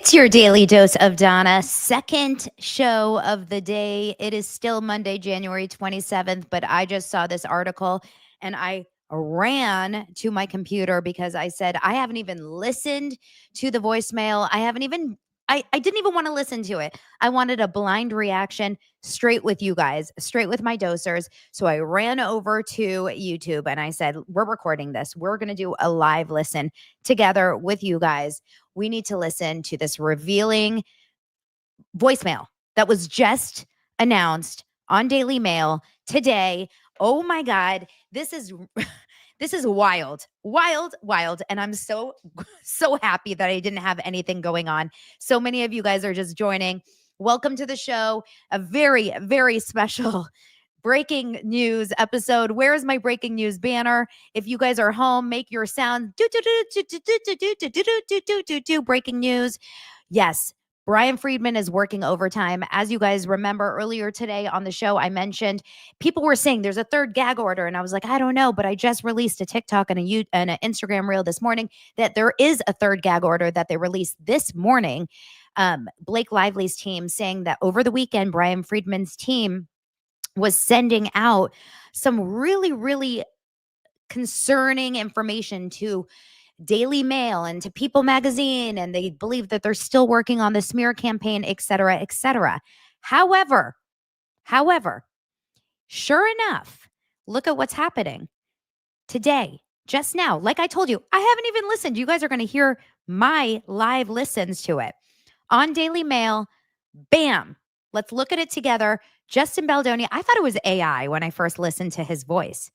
It's your daily dose of Donna, second show of the day. It is still Monday, January 27th, but I just saw this article and I ran to my computer because I said, I haven't even listened to the voicemail. I didn't even want to listen to it. I wanted a blind reaction straight with you guys, straight with my dosers. So I ran over to YouTube and I said, we're recording this. We're going to do a live listen together with you guys. We need to listen to this revealing voicemail that was just announced on Daily Mail today. Oh my God, this is this is wild, wild. And I'm so happy that I didn't have anything going on. So many of you guys are just joining. Welcome to the show. A very, very special breaking news episode. Where is my breaking news banner? If you guys are home, make your sound breaking news. Yes, Brian Friedman is working overtime. As you guys remember earlier today on the show, I mentioned people were saying there's a third gag order. And I was like, I don't know, but I just released a TikTok and an Instagram reel this morning that there is a third gag order that they released this morning. Blake Lively's team saying that over the weekend, Brian Friedman's team was sending out some really, really concerning information to Daily Mail and to People Magazine, and they believe that they're still working on the smear campaign, et cetera, et cetera. However, sure enough, look at what's happening today, just now. Like I told you, I haven't even listened. You guys are going to hear my live listens to it on Daily Mail. Bam. Let's look at it together. Justin Baldoni. I thought it was AI when I first listened to his voice.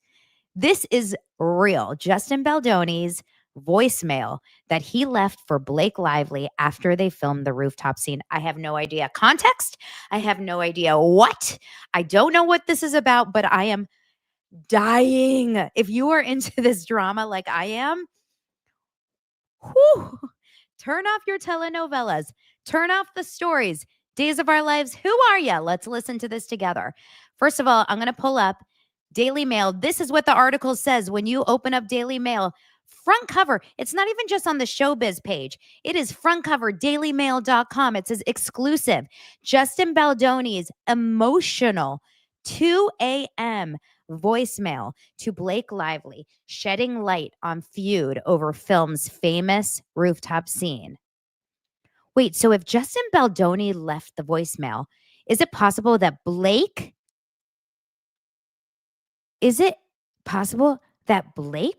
This is real. Justin Baldoni's voicemail that he left for Blake Lively after they filmed the rooftop scene. I have no idea context. I have no idea what. I don't know what this is about, but I am dying. If you are into this drama like I am, whew, turn off your telenovelas. Turn off the stories. Days of Our Lives. Who are you? Let's listen to this together. First of all, I'm going to pull up Daily Mail. This is what the article says when you open up Daily Mail. Front cover. It's not even just on the showbiz page. It is front cover, dailymail.com. It says exclusive. Justin Baldoni's emotional 2 a.m. voicemail to Blake Lively, shedding light on feud over film's famous rooftop scene. Wait, so if Justin Baldoni left the voicemail, is it possible that Blake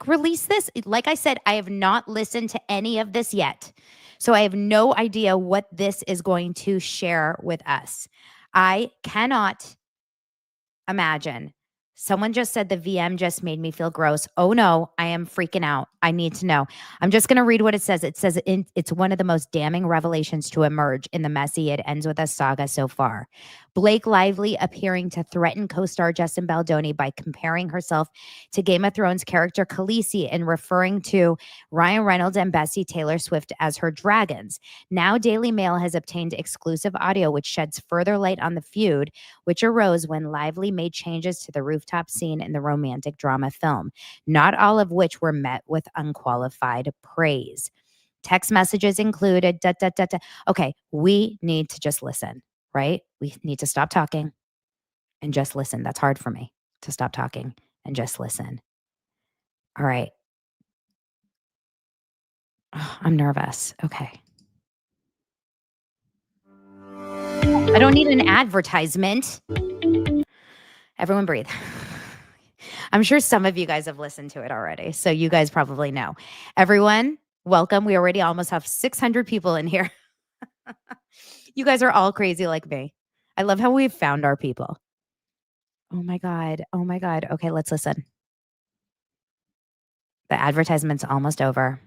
released this? Like I said, I have not listened to any of this yet. So I have no idea what this is going to share with us. I cannot imagine. Someone just said the VM just made me feel gross. Oh no, I am freaking out. I need to know. I'm just going to read what it says. It says it's one of the most damning revelations to emerge in the messy It Ends With Us saga so far. Blake Lively appearing to threaten co-star Justin Baldoni by comparing herself to Game of Thrones character Khaleesi and referring to Ryan Reynolds and Bessie Taylor Swift as her dragons. Now Daily Mail has obtained exclusive audio which sheds further light on the feud, which arose when Lively made changes to the rooftop scene in the romantic drama film, not all of which were met with unqualified praise. Text messages included, Okay, we need to just listen, right? We need to stop talking and just listen. That's hard for me to stop talking and just listen. All right. Oh, I'm nervous. Okay. I don't need an advertisement. Everyone breathe. I'm sure some of you guys have listened to it already, so you guys probably know. Everyone, welcome. We already almost have 600 people in here. You guys are all crazy like me. I love how we've found our people. Oh my God. Oh my God. Okay, let's listen. The advertisement's almost over.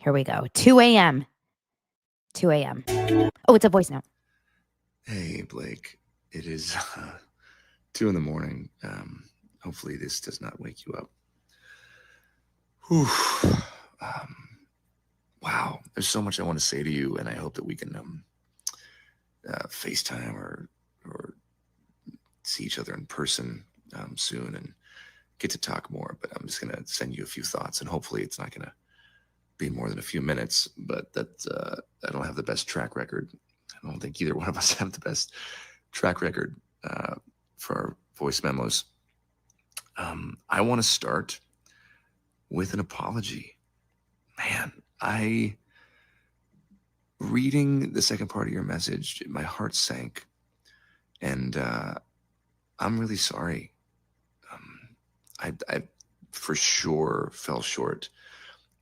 Here we go. 2 a.m. 2 a.m. Oh, it's a voice note. Hey, Blake. It is 2 in the morning. Hopefully this does not wake you up. Whew. Wow. There's so much I want to say to you, and I hope that we can FaceTime or see each other in person soon and get to talk more. But I'm just going to send you a few thoughts, and hopefully it's not going to be more than a few minutes, but that I don't have the best track record. I don't think either one of us have the best track record for our voice memos. I want to start with an apology. Man, reading the second part of your message, my heart sank, and I'm really sorry. I for sure fell short,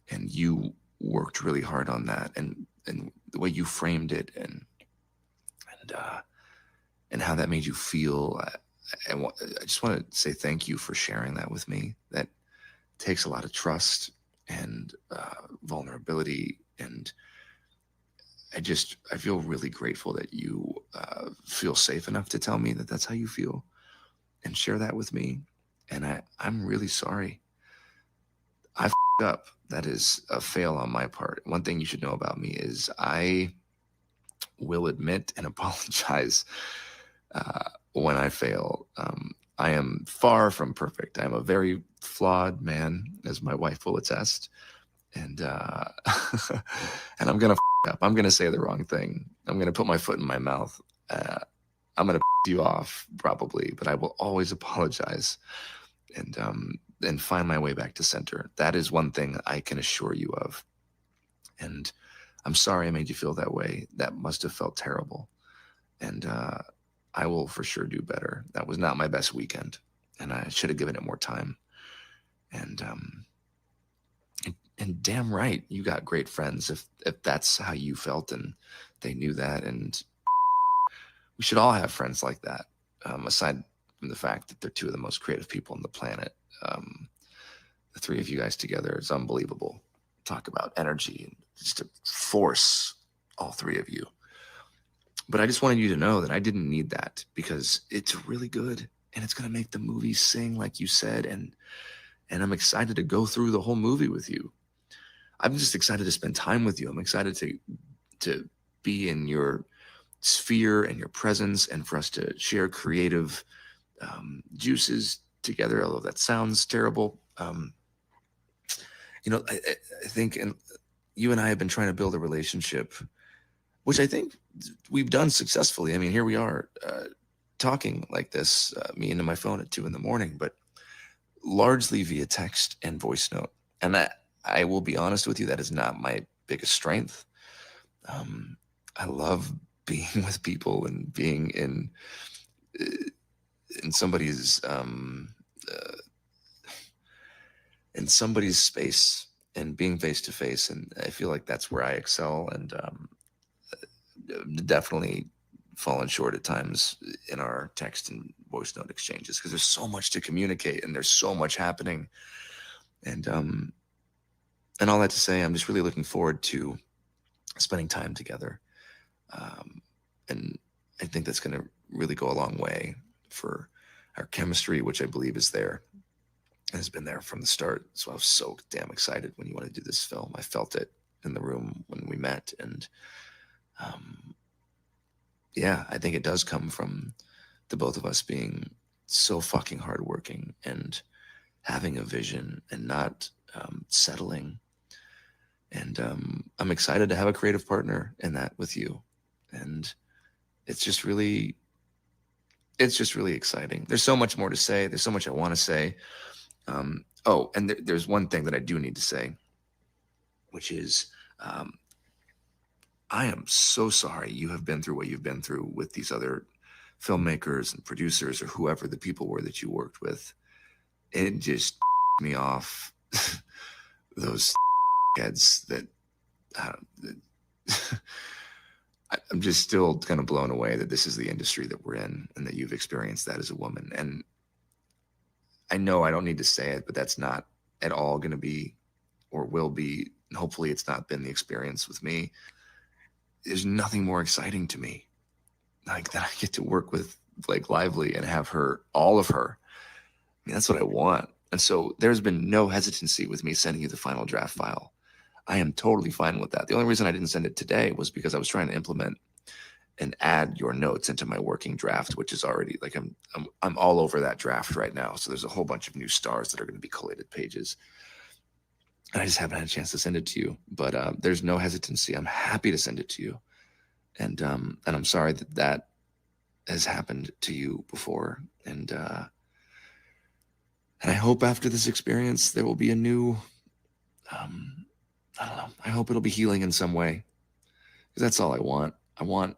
and you worked really hard on that, and the way you framed it, and how that made you feel. I just want to say thank you for sharing that with me. That takes a lot of trust and vulnerability, and I feel really grateful that you feel safe enough to tell me that that's how you feel and share that with me. And I'm really sorry. I f***ed up. That is a fail on my part. One thing you should know about me is I will admit and apologize when I fail. I am far from perfect. I'm a very flawed man, as my wife will attest. And and I'm gonna up. I'm gonna say the wrong thing. I'm gonna put my foot in my mouth. I'm gonna you off probably, but I will always apologize and find my way back to center. That is one thing I can assure you of. And I'm sorry I made you feel that way. That must have felt terrible. And I will for sure do better. That was not my best weekend, and I should have given it more time. And damn right, you got great friends if that's how you felt and they knew that. And we should all have friends like that, aside from the fact that they're two of the most creative people on the planet. The three of you guys together is unbelievable. Talk about energy and just a force, all three of you. But I just wanted you to know that I didn't need that, because it's really good and it's going to make the movie sing, like you said. And I'm excited to go through the whole movie with you. I'm just excited to spend time with you. I'm excited to be in your sphere and your presence, and for us to share creative juices together, although that sounds terrible. I think, and you and I have been trying to build a relationship, which I think we've done successfully. I mean, here we are talking like this, me into my phone at 2 a.m, but largely via text and voice note. And I will be honest with you, that is not my biggest strength. I love being with people and being in somebody's space and being face to face. And I feel like that's where I excel, and definitely fallen short at times in our text and voice note exchanges, because there's so much to communicate and there's so much happening. And all that to say, I'm just really looking forward to spending time together. And I think that's going to really go a long way for our chemistry, which I believe is there and has been there from the start. So I was so damn excited when you wanted to do this film. I felt it in the room when we met. And yeah, I think it does come from the both of us being so fucking hardworking and having a vision and not settling. And I'm excited to have a creative partner in that with you. And it's just really exciting. There's so much more to say. There's so much I want to say. And there's one thing that I do need to say, which is I am so sorry you have been through what you've been through with these other filmmakers and producers, or whoever the people were that you worked with. It just me off. Those heads that I'm just still kind of blown away that this is the industry that we're in, and that you've experienced that as a woman. And I know I don't need to say it, but that's not at all going to be, or will be, and hopefully it's not been the experience with me. There's nothing more exciting to me like that I get to work with Blake Lively and have her, all of her. I mean, that's what I want. And so there's been no hesitancy with me sending you the final draft file. I am totally fine with that. The only reason I didn't send it today was because I was trying to implement and add your notes into my working draft, which is already like I'm all over that draft right now. So there's a whole bunch of new stars that are going to be collated pages. and I just haven't had a chance to send it to you. But there's no hesitancy. I'm happy to send it to you, and I'm sorry that that has happened to you before, and I hope after this experience there will be a new. I don't know. I hope it'll be healing in some way, because that's all I want. I want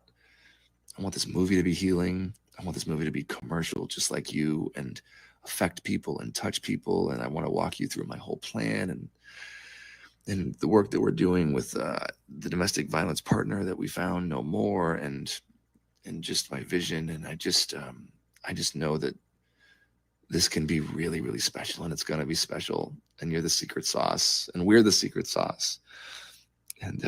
this movie to be healing. I want this movie to be commercial, just like you, and affect people and touch people. And I want to walk you through my whole plan and the work that we're doing with the domestic violence partner that we found no more, and just my vision. And I just know that this can be really, really special, and it's going to be special. And you're the secret sauce, and we're the secret sauce. And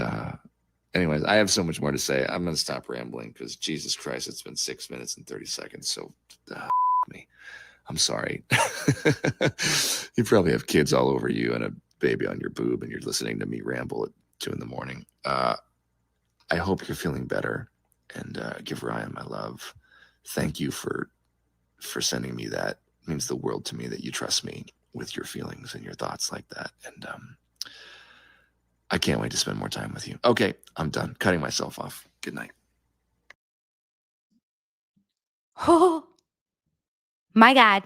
anyways, I have so much more to say. I'm going to stop rambling because Jesus Christ, it's been 6 minutes and 30 seconds. So me. I'm sorry. You probably have kids all over you and a baby on your boob, and you're listening to me ramble at 2 a.m. I hope you're feeling better, and give Ryan my love. Thank you for sending me that. It means the world to me that you trust me with your feelings and your thoughts like that. And I can't wait to spend more time with you. Okay, I'm done cutting myself off. Good night. Oh, my God.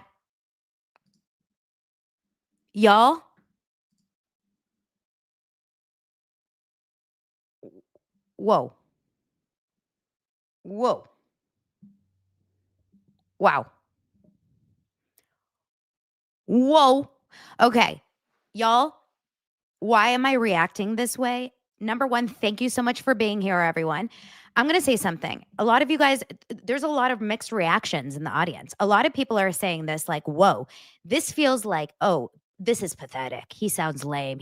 Y'all. Whoa. Whoa. Wow. Whoa. Okay. Y'all, why am I reacting this way? Number one, thank you so much for being here, everyone. I'm going to say something. A lot of you guys, there's a lot of mixed reactions in the audience. A lot of people are saying this like, whoa, this feels like, oh, this is pathetic. He sounds lame.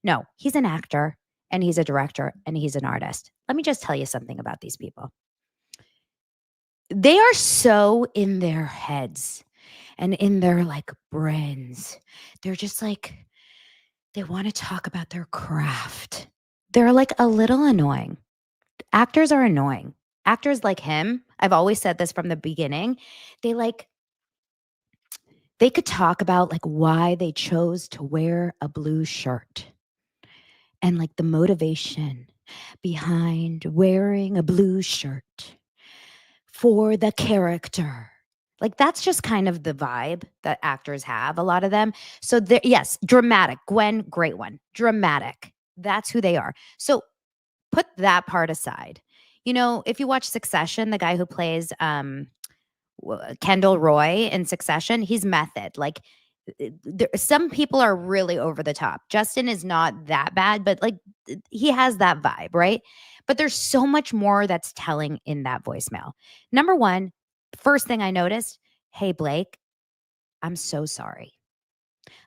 No, he's an actor and he's a director and he's an artist. Let me just tell you something about these people. They are so in their heads and in their like brains. They're just like, they want to talk about their craft. They're like a little annoying. Actors are annoying. Actors like him, I've always said this from the beginning, they could talk about like why they chose to wear a blue shirt and like the motivation behind wearing a blue shirt for the character. Like that's just kind of the vibe that actors have, a lot of them. So yes, dramatic. Gwen, great one. Dramatic. That's who they are. So put that part aside. You know, if you watch Succession, the guy who plays Kendall Roy in Succession, he's method. Like some people are really over the top. Justin is not that bad, but like he has that vibe, right? But there's so much more that's telling in that voicemail. Number one, first thing I noticed, hey, Blake, I'm so sorry.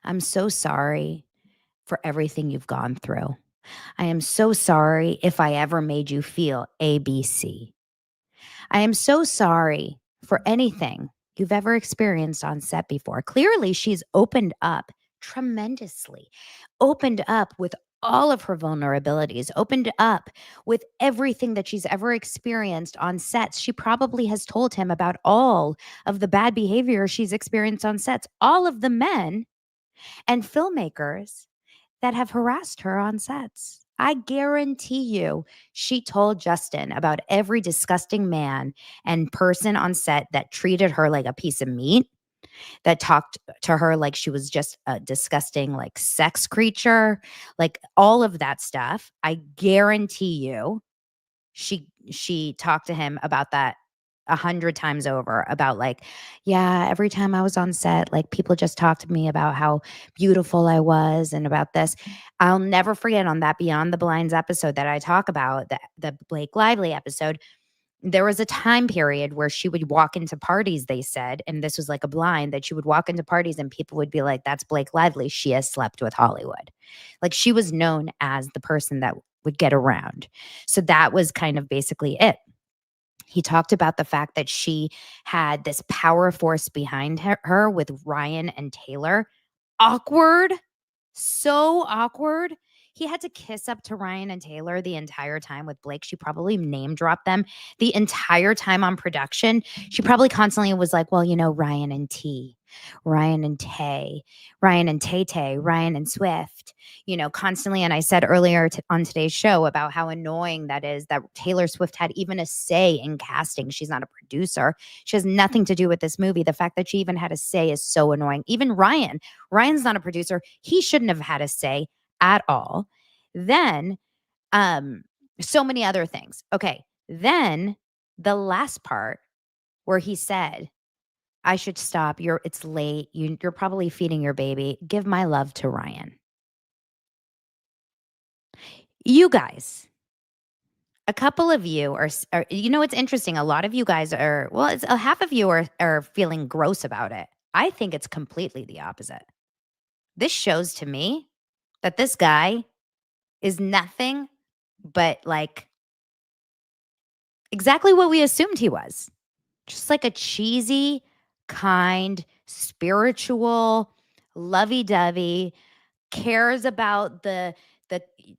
I'm so sorry for everything you've gone through. I am so sorry if I ever made you feel ABC. I am so sorry for anything you've ever experienced on set before. Clearly, she's opened up tremendously, opened up with all of her vulnerabilities, opened up with everything that she's ever experienced on sets. She probably has told him about all of the bad behavior she's experienced on sets, all of the men and filmmakers that have harassed her on sets. I guarantee you, she told Justin about every disgusting man and person on set that treated her like a piece of meat, that talked to her like she was just a disgusting, like, sex creature, like all of that stuff. I guarantee you, she talked to him about that 100 times over, about like, yeah, every time I was on set, like people just talked to me about how beautiful I was and about this. I'll never forget on that Beyond the Blinds episode that I talk about, the Blake Lively episode, there was a time period where she would walk into parties, they said, and this was like a blind, that she would walk into parties and people would be like, that's Blake Lively. She has slept with Hollywood. Like she was known as the person that would get around. So that was kind of basically it. He talked about the fact that she had this power force behind her with Ryan and Taylor. Awkward. So awkward. He had to kiss up to Ryan and Taylor the entire time with Blake. She probably name dropped them the entire time on production. She probably constantly was like, well, you know, Ryan and T. Ryan and Tay, Ryan and Tay Tay, Ryan and Swift, constantly. And I said earlier on today's show about how annoying that is that Taylor Swift had even a say in casting. She's not a producer. She has nothing to do with this movie. The fact that she even had a say is so annoying. Even Ryan's not a producer. He shouldn't have had a say at all. Then, so many other things. Okay. Then the last part where he said, I should stop. It's late. You're probably feeding your baby. Give my love to Ryan. You guys, a couple of you are it's interesting. A lot of you guys are, well, it's half of you are feeling gross about it. I think it's completely the opposite. This shows to me that this guy is nothing but like exactly what we assumed he was. Just like a cheesy, kind, spiritual, lovey-dovey, cares about the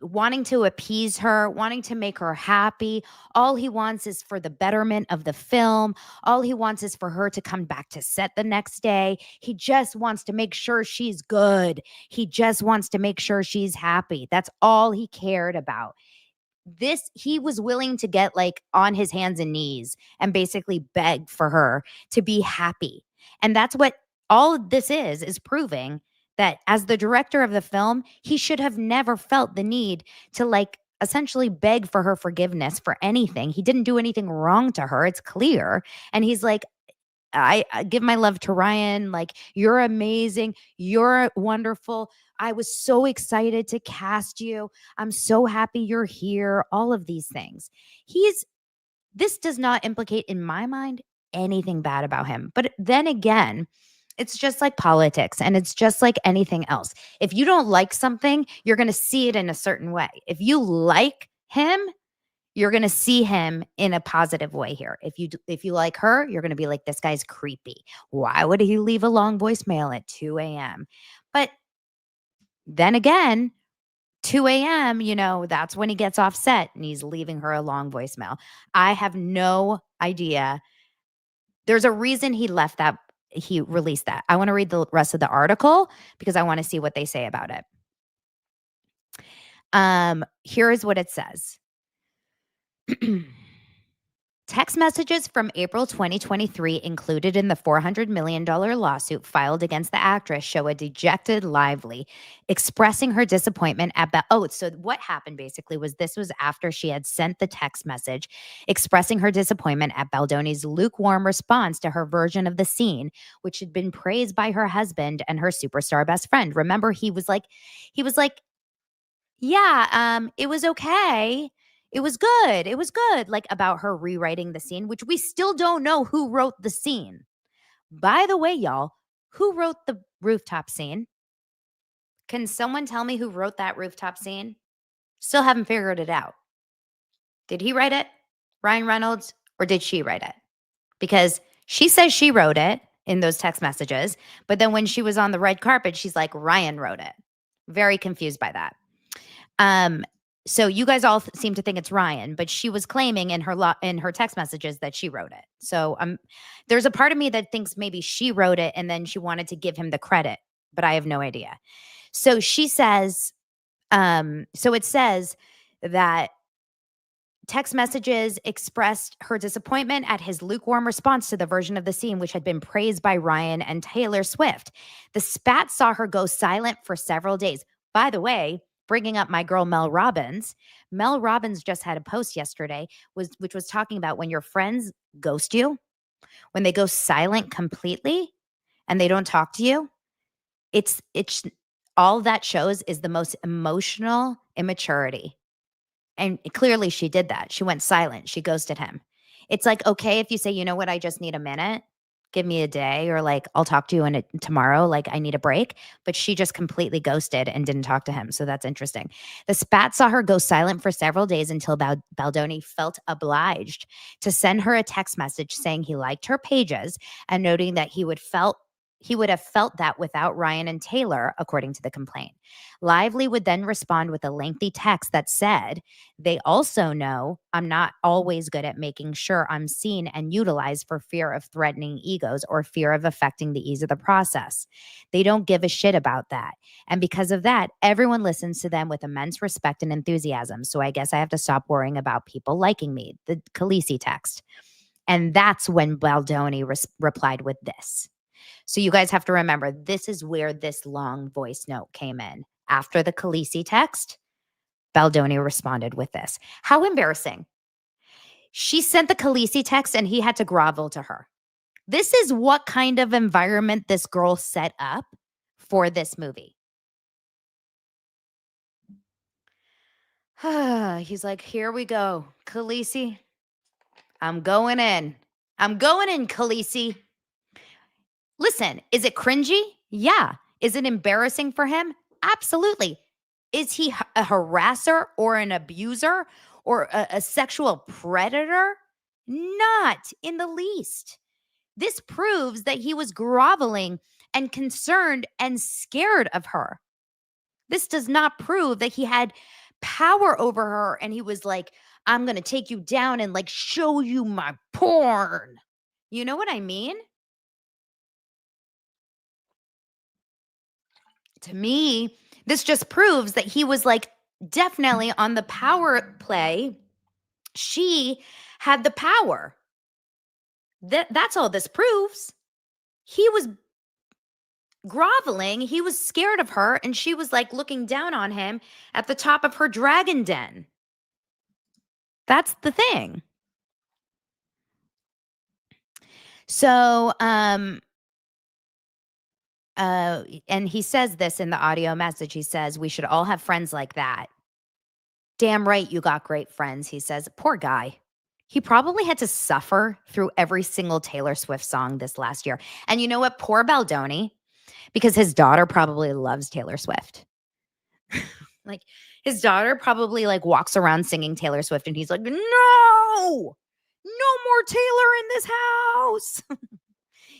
wanting to appease her, wanting to make her happy. All he wants is for the betterment of the film. All he wants is for her to come back to set the next day. He just wants to make sure she's good. He just wants to make sure she's happy. That's all he cared about. He was willing to get like on his hands and knees and basically beg for her to be happy. And that's what all of this is proving that as the director of the film, he should have never felt the need to like essentially beg for her forgiveness for anything. He didn't do anything wrong to her. It's clear. And he's like, I give my love to Ryan. Like, you're amazing. You're wonderful. I was so excited to cast you. I'm so happy you're here. All of these things. This does not implicate, in my mind, anything bad about him. But then again, it's just like politics and it's just like anything else. If you don't like something, you're going to see it in a certain way. If you like him, you're going to see him in a positive way here. If you like her, you're going to be like, this guy's creepy. Why would he leave a long voicemail at 2 a.m.? But then again, 2 a.m., that's when he gets off set and he's leaving her a long voicemail. I have no idea. There's a reason he released that. I want to read the rest of the article because I want to see what they say about it. Here is what it says. Text messages from April 2023 included in the $400 million lawsuit filed against the actress show a dejected Lively expressing her disappointment about, so what happened basically was this was after she had sent the text message expressing her disappointment at Baldoni's lukewarm response to her version of the scene, which had been praised by her husband and her superstar best friend. Remember, he was like, yeah, it was okay. It was good. It was good. Like about her rewriting the scene, which we still don't know who wrote the scene. By the way, y'all, who wrote the rooftop scene? Can someone tell me who wrote that rooftop scene? Still haven't figured it out. Did he write it, Ryan Reynolds, or did she write it? Because she says she wrote it in those text messages, but then when she was on the red carpet, she's like, Ryan wrote it. Very confused by that. So you guys all seem to think it's Ryan, but she was claiming in her text messages that she wrote it. So there's a part of me that thinks maybe she wrote it and then she wanted to give him the credit, but I have no idea. So she says, so it says that text messages expressed her disappointment at his lukewarm response to the version of the scene, which had been praised by Ryan and Taylor Swift. The spat saw her go silent for several days. By the way, bringing up my girl, Mel Robbins. Mel Robbins just had a post yesterday, which was talking about when your friends ghost you, when they go silent completely and they don't talk to you, it's all that shows is the most emotional immaturity. And clearly she did that. She went silent. She ghosted him. It's like, okay, if you say, you know what, I just need a minute. Give me a day, or like, I'll talk to you tomorrow. Like, I need a break. But she just completely ghosted and didn't talk to him. So that's interesting. The spat saw her go silent for several days until Baldoni felt obliged to send her a text message saying he liked her pages and noting that he would felt He would have felt that without Ryan and Taylor, according to the complaint. Lively would then respond with a lengthy text that said, "They also know I'm not always good at making sure I'm seen and utilized for fear of threatening egos or fear of affecting the ease of the process. They don't give a shit about that. And because of that, everyone listens to them with immense respect and enthusiasm. So I guess I have to stop worrying about people liking me." The Khaleesi text. And that's when Baldoni replied with this. So you guys have to remember, this is where this long voice note came in. After the Khaleesi text, Baldoni responded with this. How embarrassing. She sent the Khaleesi text and he had to grovel to her. This is what kind of environment this girl set up for this movie. He's like, "Here we go. Khaleesi, I'm going in. I'm going in, Khaleesi." Listen, is it cringy? Yeah. Is it embarrassing for him? Absolutely. Is he a harasser or an abuser or a sexual predator? Not in the least. This proves that he was groveling and concerned and scared of her. This does not prove that he had power over her and he was like, "I'm going to take you down and like show you my porn." You know what I mean? To me, this just proves that he was like definitely on the power play. She had the power. That's all this proves. He was groveling, he was scared of her, and she was like looking down on him at the top of her dragon den. That's the thing. So, and he says this in the audio message. He says, "We should all have friends like that." Damn right, you got great friends, he says. Poor guy. He probably had to suffer through every single Taylor Swift song this last year. And you know what? Poor Baldoni, because his daughter probably loves Taylor Swift. Like his daughter probably like walks around singing Taylor Swift and he's like, "No, no more Taylor in this house."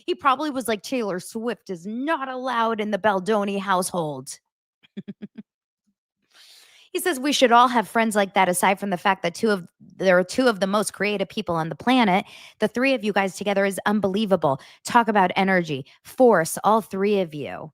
He probably was like, "Taylor Swift is not allowed in the Baldoni household." He says we should all have friends like that, aside from the fact that there are two of the most creative people on the planet. The three of you guys together is unbelievable. Talk about energy, force, all three of you.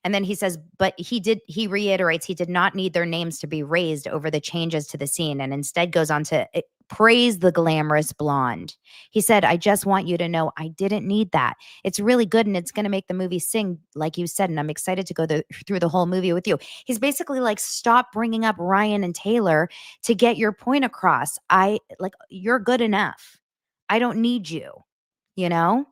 And then he says, but he reiterates he did not need their names to be raised over the changes to the scene, and instead goes on to praise the glamorous blonde. He said, "I just want you to know I didn't need that. It's really good and it's going to make the movie sing, like you said, and I'm excited to go through the whole movie with you." He's basically like, stop bringing up Ryan and Taylor to get your point across. You're good enough. I don't need you, you know?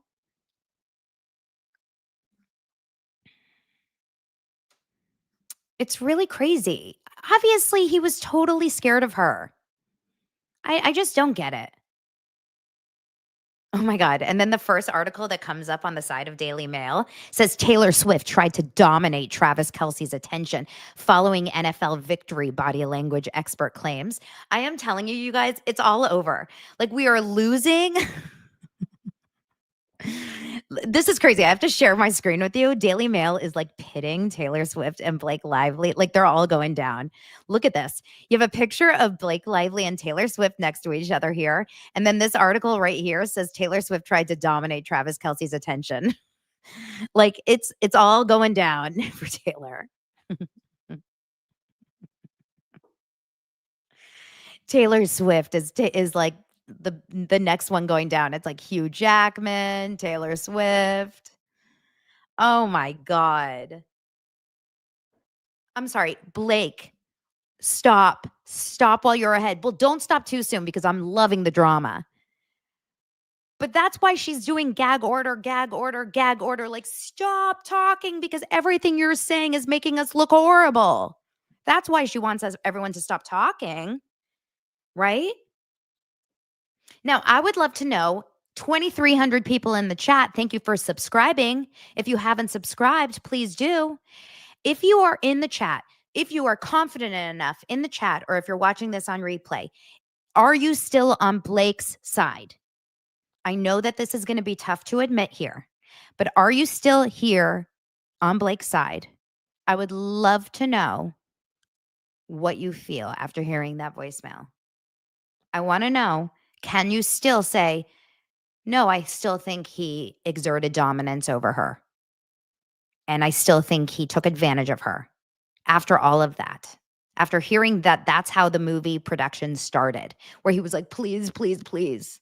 It's really crazy. Obviously, he was totally scared of her. I just don't get it. Oh my God. And then the first article that comes up on the side of Daily Mail says Taylor Swift tried to dominate Travis Kelce's attention following NFL victory, body language expert claims. I am telling you, you guys, it's all over. Like we are losing. This is crazy. I have to share my screen with you. Daily Mail is like pitting Taylor Swift and Blake Lively. Like they're all going down. Look at this. You have a picture of Blake Lively and Taylor Swift next to each other here. And then this article right here says Taylor Swift tried to dominate Travis Kelce's attention. Like it's all going down for Taylor. Taylor Swift is like the next one going down. It's like Hugh Jackman, Taylor Swift. Oh my God. I'm sorry, Blake. Stop. Stop while you're ahead. Well, don't stop too soon because I'm loving the drama. But that's why she's doing gag order, gag order, gag order. Like, stop talking because everything you're saying is making us look horrible. That's why she wants everyone to stop talking, right? Now, I would love to know 2,300 people in the chat. Thank you for subscribing. If you haven't subscribed, please do. If you are in the chat, if you are confident enough in the chat, or if you're watching this on replay, are you still on Blake's side? I know that this is going to be tough to admit here, But are you still here on Blake's side? I would love to know what you feel after hearing that voicemail. I want to know, can you still say, no, I still think he exerted dominance over her. And I still think he took advantage of her after all of that. After hearing that that's how the movie production started, where he was like, please, please, please.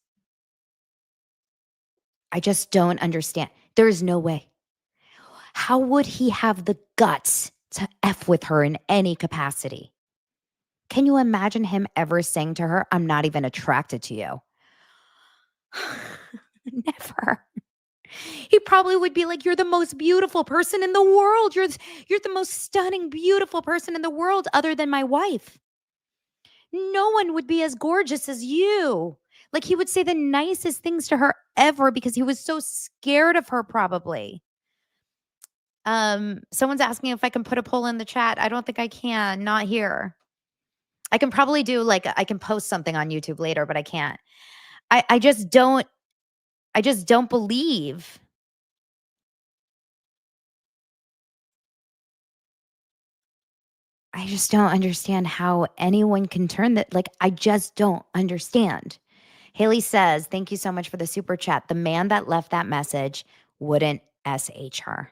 I just don't understand. There is no way. How would he have the guts to F with her in any capacity? Can you imagine him ever saying to her, I'm not even attracted to you? Never. He probably would be like, you're the most beautiful person in the world. You're the most stunning, beautiful person in the world other than my wife. No one would be as gorgeous as you. Like, he would say the nicest things to her ever because he was so scared of her, probably. Someone's asking if I can put a poll in the chat. I don't think I can, not here. I can probably do like I can post something on YouTube later, but I can't. I just don't believe. I just don't understand how anyone can turn that. Like, I just don't understand. Haley says, thank you so much for the super chat. The man that left that message wouldn't SH her.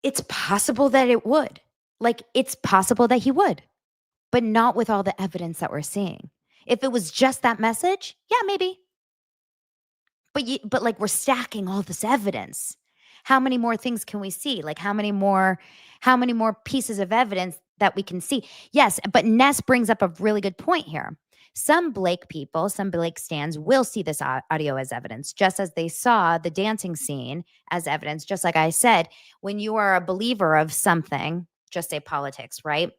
It's possible that it would. Like, it's possible that he would, but not with all the evidence that we're seeing. If it was just that message, yeah, maybe. But like, we're stacking all this evidence. How many more things can we see? Like, how many more pieces of evidence that we can see? Yes, but Ness brings up a really good point here. Some Blake people, some Blake stans will see this audio as evidence, just as they saw the dancing scene as evidence. Just like I said, when you are a believer of something, just say politics, right?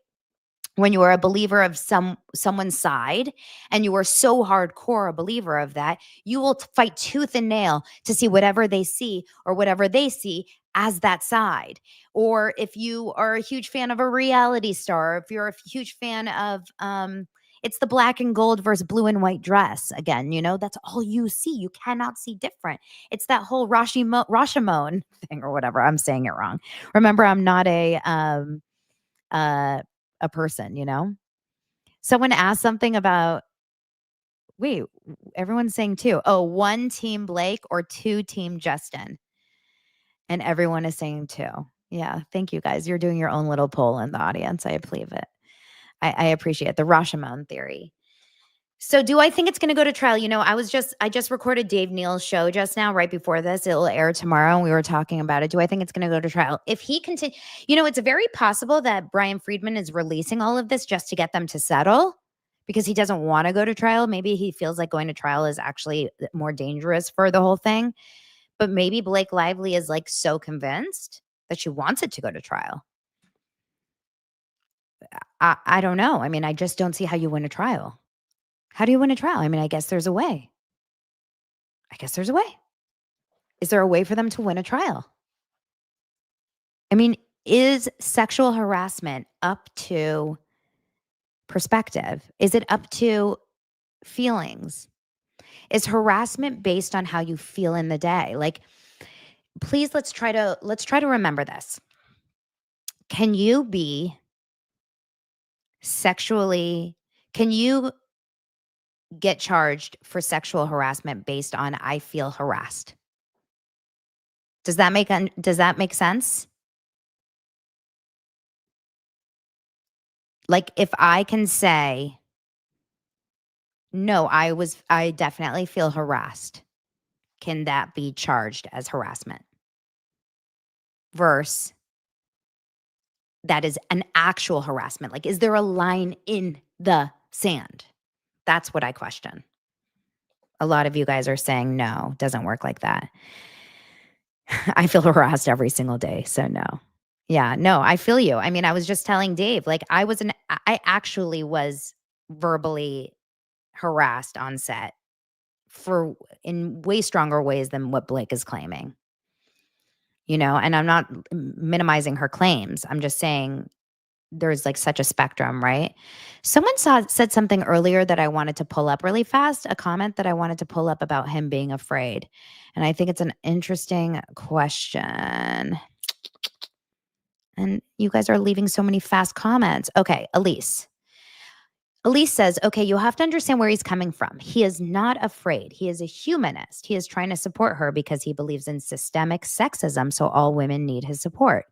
When you are a believer of someone's side and you are so hardcore a believer of that, you will fight tooth and nail to see whatever they see or whatever they see as that side. Or if you are a huge fan of a reality star, if you're a huge fan of it's the black and gold versus blue and white dress again, that's all you see. You cannot see different. It's that whole Rashomon thing or whatever. I'm saying it wrong. Remember, I'm not a person. Someone asked something about, wait, everyone's saying two. Oh, one team Blake or two team Justin. And everyone is saying two. Yeah. Thank you guys. You're doing your own little poll in the audience. I believe it. I appreciate the Rashomon theory. So do I think it's going to go to trial? I just recorded Dave Neal's show just now, right before this. It'll air tomorrow, and we were talking about it. Do I think it's going to go to trial? If he continue, it's very possible that Brian Friedman is releasing all of this just to get them to settle because he doesn't want to go to trial. Maybe he feels like going to trial is actually more dangerous for the whole thing. But maybe Blake Lively is like so convinced that she wants it to go to trial. I don't know. I mean, I just don't see how you win a trial. How do you win a trial? I mean, I guess there's a way. Is there a way for them to win a trial? I mean, is sexual harassment up to perspective? Is it up to feelings? Is harassment based on how you feel in the day? Like, please, let's try to remember this. Can you get charged for sexual harassment based on I feel harassed? Does that make sense? Like, if I can say, no, I definitely feel harassed, can that be charged as harassment? Versus that is an actual harassment. Like, is there a line in the sand? That's what I question. A lot of you guys are saying no, doesn't work like that. I feel harassed every single day, so no. Yeah, no, I feel you. I mean, I was just telling Dave, like, I actually was verbally harassed on set in way stronger ways than what Blake is claiming. And I'm not minimizing her claims. I'm just saying there's like such a spectrum, right? Someone said something earlier that I wanted to pull up really fast, a comment that I wanted to pull up about him being afraid. And I think it's an interesting question. And you guys are leaving so many fast comments. Okay, Elise. Elise says, okay, you have to understand where he's coming from. He is not afraid. He is a humanist. He is trying to support her because he believes in systemic sexism. So all women need his support.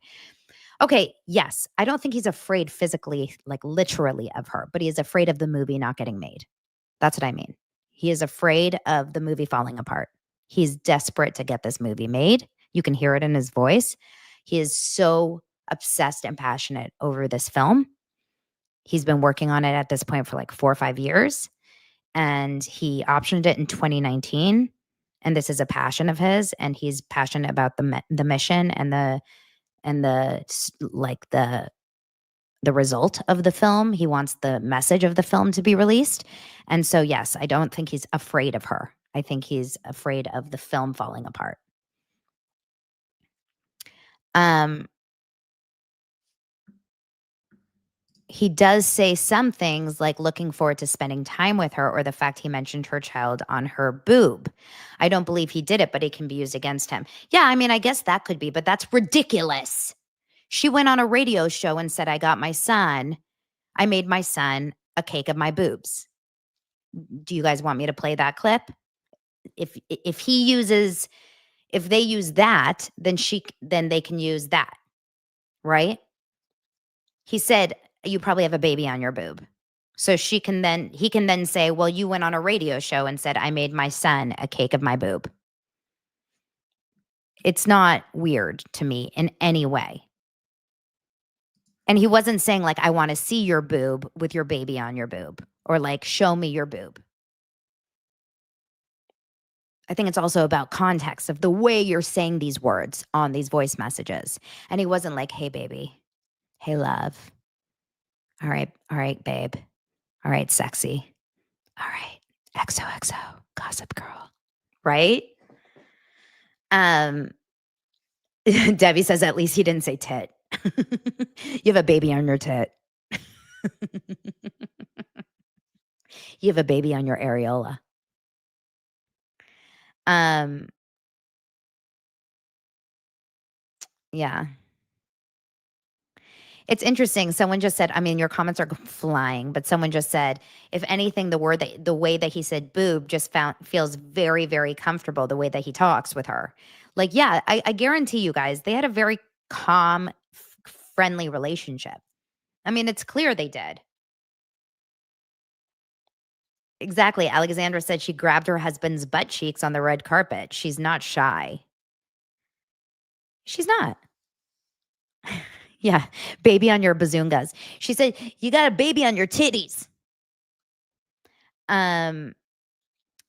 Okay, yes, I don't think he's afraid physically, like literally of her, but he is afraid of the movie not getting made. That's what I mean. He is afraid of the movie falling apart. He's desperate to get this movie made. You can hear it in his voice. He is so obsessed and passionate over this film. He's been working on it at this point for like 4 or 5 years, and he optioned it in 2019. And this is a passion of his, and he's passionate about the mission and the like the result of the film. He wants the message of the film to be released. And so, yes, I don't think he's afraid of her. I think he's afraid of the film falling apart. He does say some things like looking forward to spending time with her, or the fact he mentioned her child on her boob. I don't believe he did it, but it can be used against him. Yeah, I mean, I guess that could be, but that's ridiculous. She went on a radio show and said, I made my son a cake of my boobs. Do you guys want me to play that clip? If they use that, then they can use that, right? He said, you probably have a baby on your boob. So he can then say, well, you went on a radio show and said, I made my son a cake of my boob. It's not weird to me in any way. And he wasn't saying like, I want to see your boob with your baby on your boob, or like, show me your boob. I think it's also about context of the way you're saying these words on these voice messages. And he wasn't like, hey, baby. Hey, love. All right, babe. All right, sexy. All right, XOXO, gossip girl. Right? Debbie says, at least he didn't say tit. You have a baby on your tit. You have a baby on your areola. Yeah. It's interesting. Someone just said, I mean, your comments are flying, but someone just said, if anything, the way that he said boob just feels very, very comfortable, the way that he talks with her. Like, yeah, I guarantee you guys, they had a very calm, friendly relationship. I mean, it's clear they did. Exactly. Alexandra said she grabbed her husband's butt cheeks on the red carpet. She's not shy. She's not. Yeah. Baby on your bazoongas. She said, you got a baby on your titties.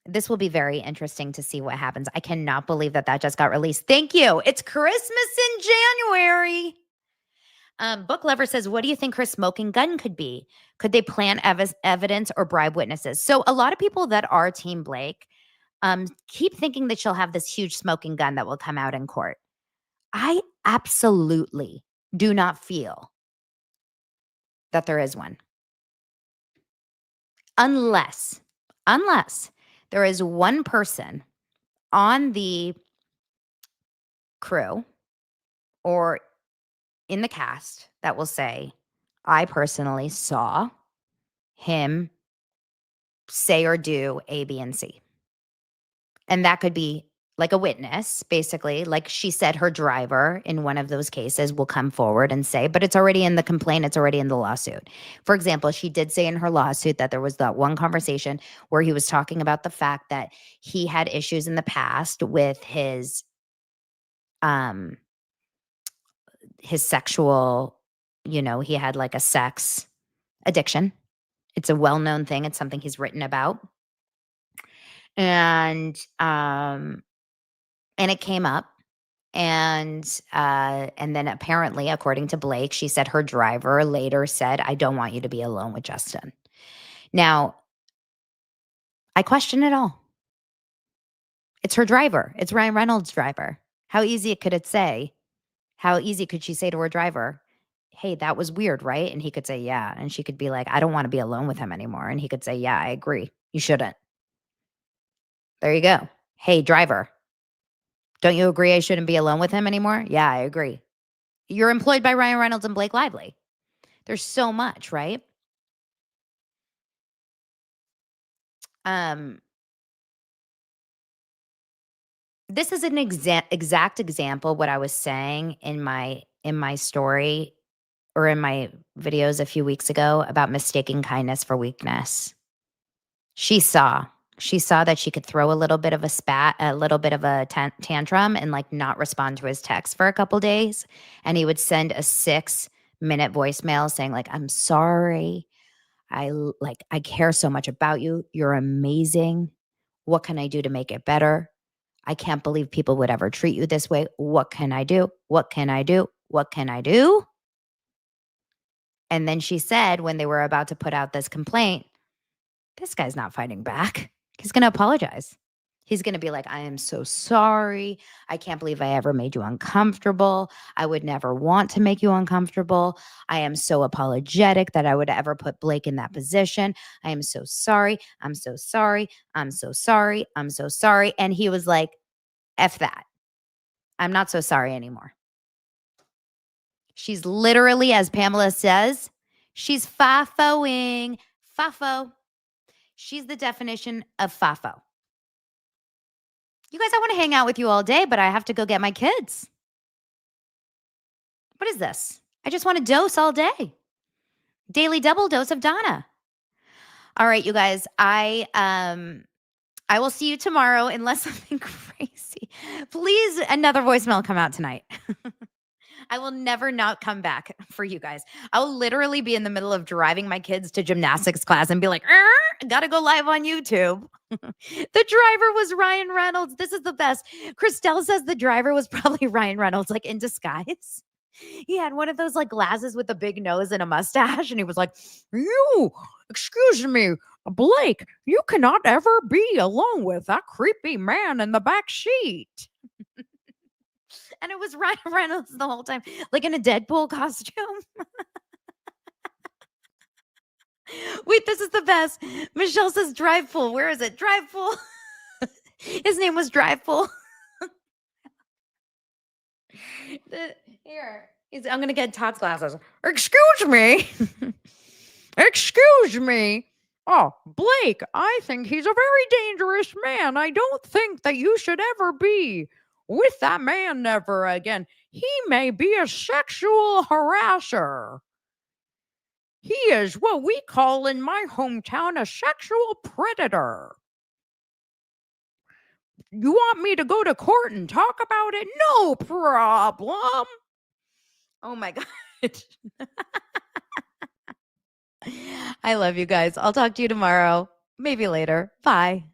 This will be very interesting to see what happens. I cannot believe that just got released. Thank you. It's Christmas in January. Book Lover says, what do you think her smoking gun could be? Could they plant evidence or bribe witnesses? So a lot of people that are Team Blake keep thinking that she'll have this huge smoking gun that will come out in court. I absolutely do not feel that there is one. Unless there is one person on the crew or in the cast that will say, I personally saw him say or do A, B, and C. And that could be like a witness, basically. Like she said, her driver in one of those cases will come forward and say, but it's already in the complaint, it's already in the lawsuit. For example, she did say in her lawsuit that there was that one conversation where he was talking about the fact that he had issues in the past with his sexual, he had like a sex addiction. It's a well-known thing. It's something he's written about. And it came up. And then apparently, according to Blake, she said her driver later said, I don't want you to be alone with Justin. Now, I question it all. It's her driver. It's Ryan Reynolds' driver. How easy could she say to her driver, hey, that was weird, right? And he could say, yeah. And she could be like, I don't want to be alone with him anymore. And he could say, yeah, I agree. You shouldn't. There you go. Hey, driver, don't you agree I shouldn't be alone with him anymore? Yeah, I agree. You're employed by Ryan Reynolds and Blake Lively. There's so much, right? This is an exact example what I was saying in my story or in my videos a few weeks ago about mistaking kindness for weakness. She saw. She saw that she could throw a little bit of a little bit of a tantrum and like not respond to his text for a couple days. And he would send a 6-minute voicemail saying like, I'm sorry. I care so much about you. You're amazing. What can I do to make it better? I can't believe people would ever treat you this way. What can I do? What can I do? What can I do? And then she said, when they were about to put out this complaint, this guy's not fighting back. He's going to apologize. He's going to be like, I am so sorry. I can't believe I ever made you uncomfortable. I would never want to make you uncomfortable. I am so apologetic that I would ever put Blake in that position. I am so sorry. I'm so sorry. I'm so sorry. I'm so sorry. And he was like, F that. I'm not so sorry anymore. She's literally, as Pamela says, she's fafoing. Fafo. She's the definition of fafo. You guys, I want to hang out with you all day, but I have to go get my kids. What is this? I just want to dose all day. Daily double dose of Donna. All right, you guys. I will see you tomorrow unless something crazy. Please, another voicemail come out tonight. I will never not come back for you guys. I'll literally be in the middle of driving my kids to gymnastics class and be like, gotta go live on YouTube. The driver was Ryan Reynolds. This is the best. Christelle says the driver was probably Ryan Reynolds, like in disguise. He had one of those like glasses with a big nose and a mustache. And he was like, excuse me, Blake, you cannot ever be alone with that creepy man in the back seat. And it was Ryan Reynolds the whole time, like in a Deadpool costume. Wait, this is the best. Michelle says Drive Pool. Where is it? Drive Pool. His name was Drive Pool. Here. I'm going to get Todd's glasses. Excuse me. Excuse me. Oh, Blake, I think he's a very dangerous man. I don't think that you should ever be with that man ever again. He may be a sexual harasser. He is what we call in my hometown a sexual predator. You want me to go to court and talk about it? No problem. Oh my God. I love you guys. I'll talk to you tomorrow. Maybe later. Bye.